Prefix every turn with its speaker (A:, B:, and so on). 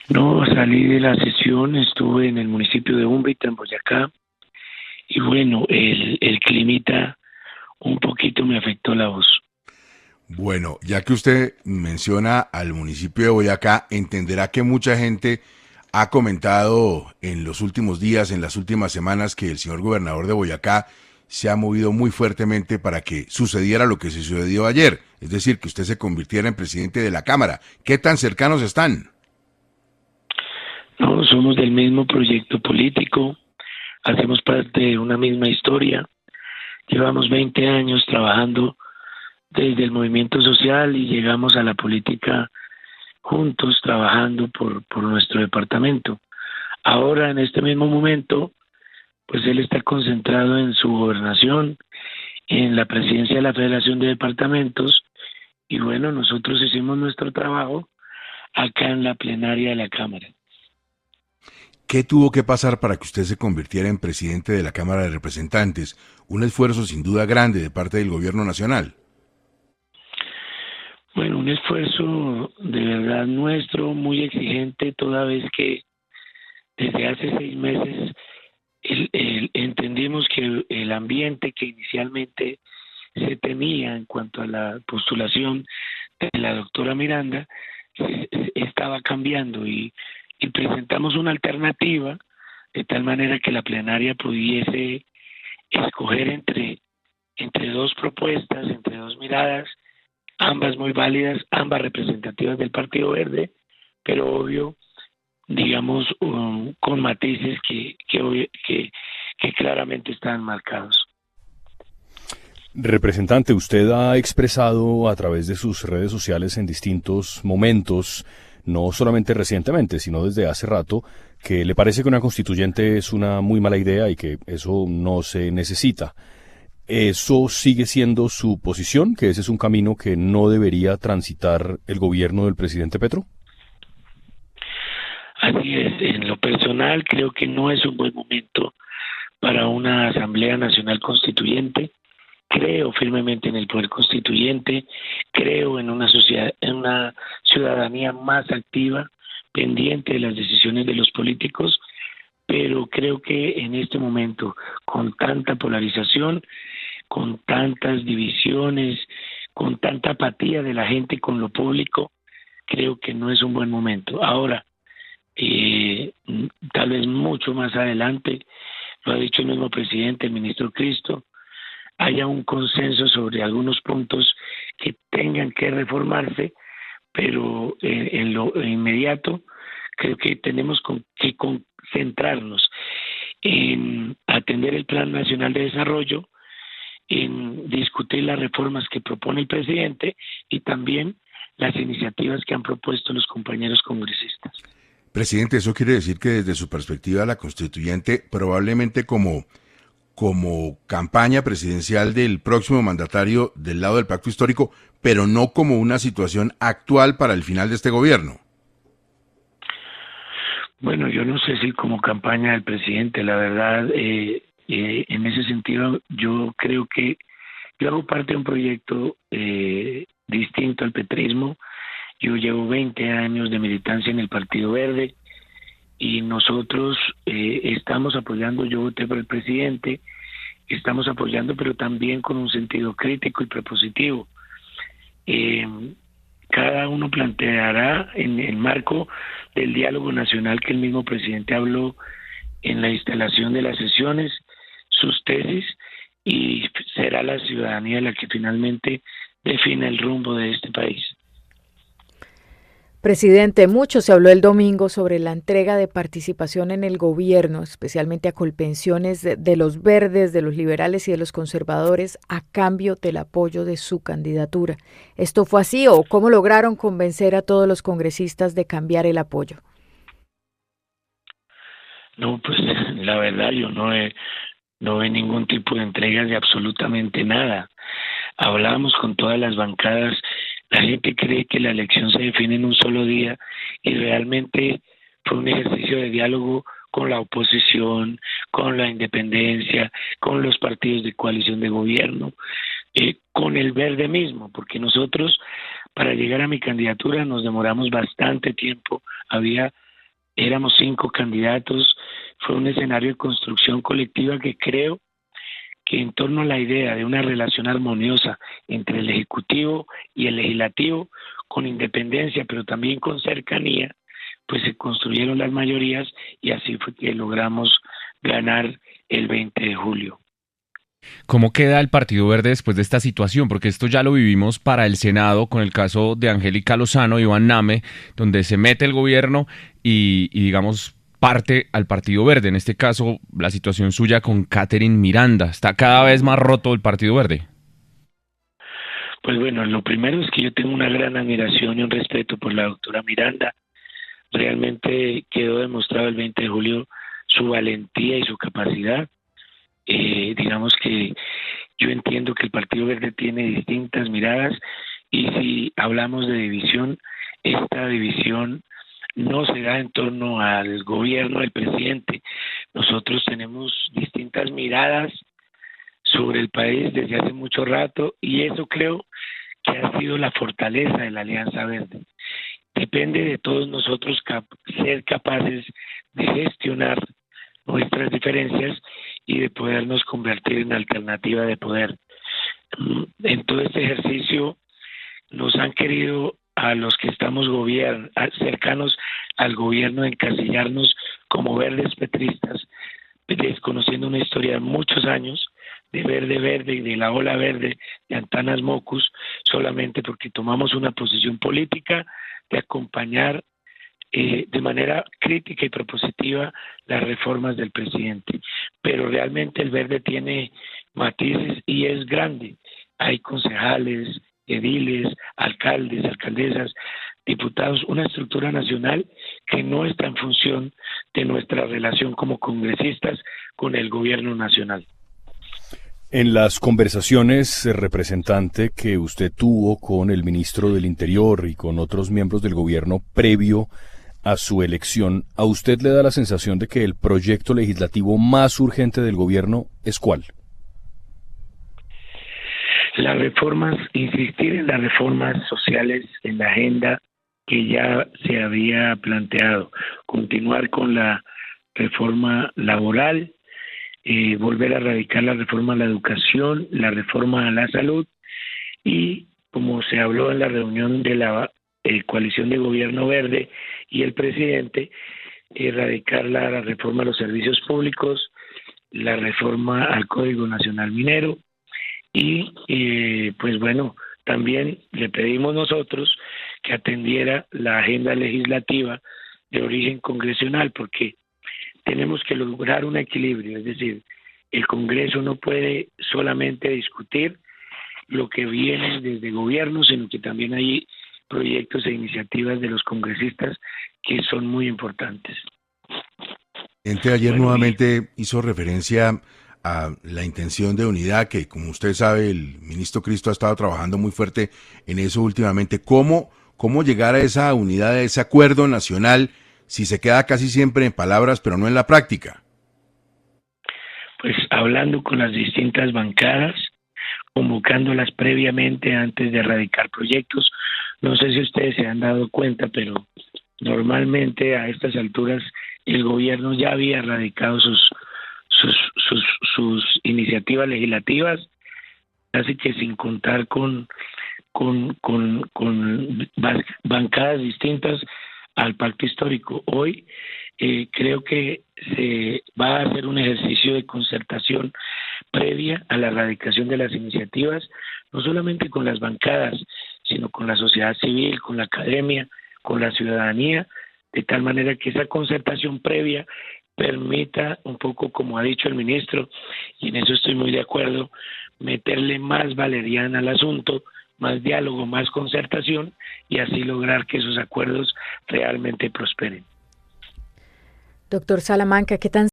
A: No, salí de la sesión, estuve en el municipio de Úmbita, en Boyacá, y bueno, el climita un poquito me afectó la voz.
B: Bueno, ya que usted menciona al municipio de Boyacá, entenderá que mucha gente ha comentado en los últimos días, en las últimas semanas, que el señor gobernador de Boyacá se ha movido muy fuertemente para que sucediera lo que sucedió ayer, es decir, que usted se convirtiera en presidente de la Cámara. ¿Qué tan cercanos están?
A: No, somos del mismo proyecto político, hacemos parte de una misma historia, llevamos 20 años trabajando desde el movimiento social y llegamos a la política juntos trabajando por nuestro departamento. Ahora, en este mismo momento, pues él está concentrado en su gobernación, en la presidencia de la Federación de Departamentos, y bueno, nosotros hicimos nuestro trabajo acá en la plenaria de la Cámara.
B: ¿Qué tuvo que pasar para que usted se convirtiera en presidente de la Cámara de Representantes? Un esfuerzo sin duda grande de parte del gobierno nacional.
A: Bueno, un esfuerzo de verdad nuestro, muy exigente, toda vez que desde hace 6 meses entendimos que el ambiente que inicialmente se tenía en cuanto a la postulación de la doctora Miranda estaba cambiando y presentamos una alternativa de tal manera que la plenaria pudiese escoger entre dos propuestas, entre dos miradas, ambas muy válidas, ambas representativas del Partido Verde, pero obvio, digamos, con matices que claramente están marcados.
C: Representante, usted ha expresado a través de sus redes sociales en distintos momentos, no solamente recientemente, sino desde hace rato, que le parece que una constituyente es una muy mala idea y que eso no se necesita. ¿Eso sigue siendo su posición, que ese es un camino que no debería transitar el gobierno del presidente Petro?
A: Así es, en lo personal creo que no es un buen momento para una Asamblea Nacional Constituyente. Creo firmemente en el poder constituyente, creo en una sociedad, en una ciudadanía más activa, pendiente de las decisiones de los políticos, pero creo que en este momento, con tanta polarización, con tantas divisiones, con tanta apatía de la gente con lo público, creo que no es un buen momento. Ahora, eh, tal vez mucho más adelante, lo ha dicho el mismo presidente, el ministro Cristo, haya un consenso sobre algunos puntos que tengan que reformarse, pero en lo inmediato creo que tenemos que concentrarnos en atender el Plan Nacional de Desarrollo, en discutir las reformas que propone el presidente y también las iniciativas que han propuesto los compañeros congresistas.
B: Presidente, eso quiere decir que desde su perspectiva la constituyente, probablemente como campaña presidencial del próximo mandatario del lado del pacto histórico, pero no como una situación actual para el final de este gobierno.
A: Bueno, yo no sé si como campaña del presidente, la verdad, en ese sentido, yo creo que yo hago parte de un proyecto distinto al petrismo. Yo llevo 20 años de militancia en el Partido Verde y nosotros estamos apoyando, yo voté por el presidente, estamos apoyando, pero también con un sentido crítico y propositivo. Eh, Cada uno planteará en el marco del diálogo nacional que el mismo presidente habló en la instalación de las sesiones, sus tesis, y será la ciudadanía la que finalmente define el rumbo de este país.
D: Presidente, mucho se habló el domingo sobre la entrega de participación en el gobierno, especialmente a Colpensiones de los verdes, de los liberales y de los conservadores, a cambio del apoyo de su candidatura. ¿Esto fue así o cómo lograron convencer a todos los congresistas de cambiar el apoyo?
A: No, pues la verdad yo no ve ningún tipo de entregas de absolutamente nada. Hablamos con todas las bancadas, la gente cree que la elección se define en un solo día y realmente fue un ejercicio de diálogo con la oposición, con la independencia, con los partidos de coalición de gobierno, con el verde mismo, porque nosotros para llegar a mi candidatura nos demoramos bastante tiempo, había éramos 5 candidatos, fue un escenario de construcción colectiva que creo que en torno a la idea de una relación armoniosa entre el Ejecutivo y el Legislativo, con independencia, pero también con cercanía, pues se construyeron las mayorías y así fue que logramos ganar el 20 de julio.
E: ¿Cómo queda el Partido Verde después de esta situación? Porque esto ya lo vivimos para el Senado con el caso de Angélica Lozano y Iván Name, donde se mete el gobierno y digamos, parte al Partido Verde. En este caso, la situación suya con Catherine Miranda. ¿Está cada vez más roto el Partido Verde?
A: Pues bueno, lo primero es que yo tengo una gran admiración y un respeto por la doctora Miranda. Realmente quedó demostrado el 20 de julio su valentía y su capacidad. Digamos que yo entiendo que el Partido Verde tiene distintas miradas y si hablamos de división, esta división no se da en torno al gobierno del presidente. Nosotros tenemos distintas miradas sobre el país desde hace mucho rato y eso creo que ha sido la fortaleza de la Alianza Verde. Depende de todos nosotros ser capaces de gestionar nuestras diferencias y de podernos convertir en alternativa de poder. En todo este ejercicio nos han querido a los que estamos cercanos al gobierno encasillarnos como verdes petristas, desconociendo una historia de muchos años de verde y de la ola verde de Antanas Mocus, solamente porque tomamos una posición política de acompañar de manera crítica y propositiva las reformas del presidente. Pero realmente el verde tiene matices y es grande. Hay concejales, ediles, alcaldes, alcaldesas, diputados, una estructura nacional que no está en función de nuestra relación como congresistas con el gobierno nacional.
C: En las conversaciones, representante, que usted tuvo con el ministro del Interior y con otros miembros del gobierno previo a su elección, ¿a usted le da la sensación de que el proyecto legislativo más urgente del gobierno es cuál?
A: Las reformas, insistir en las reformas sociales en la agenda que ya se había planteado, continuar con la reforma laboral, volver a radicar la reforma a la educación, la reforma a la salud y, como se habló en la reunión de la coalición de gobierno verde y el presidente, erradicar la reforma a los servicios públicos, la reforma al Código Nacional Minero y pues bueno, también le pedimos nosotros que atendiera la agenda legislativa de origen congresional, porque tenemos que lograr un equilibrio, es decir, el Congreso no puede solamente discutir lo que viene desde gobierno, sino que también hay proyectos e iniciativas de los congresistas que son muy importantes.
B: Ayer nuevamente hizo referencia a la intención de unidad que, como usted sabe, el ministro Cristo ha estado trabajando muy fuerte en eso últimamente. ¿Cómo llegar a esa unidad, a ese acuerdo nacional, si se queda casi siempre en palabras, pero no en la práctica?
A: Pues hablando con las distintas bancadas, convocándolas previamente antes de erradicar proyectos. No sé si ustedes se han dado cuenta, pero normalmente a estas alturas el gobierno ya había erradicado sus iniciativas legislativas, así que sin contar con bancadas distintas al pacto histórico. Hoy creo que se va a hacer un ejercicio de concertación previa a la erradicación de las iniciativas, no solamente con las bancadas, sino con la sociedad civil, con la academia, con la ciudadanía, de tal manera que esa concertación previa permita un poco, como ha dicho el ministro, y en eso estoy muy de acuerdo, meterle más valeriana al asunto, más diálogo, más concertación y así lograr que esos acuerdos realmente prosperen.
D: Doctor Salamanca, ¿qué tan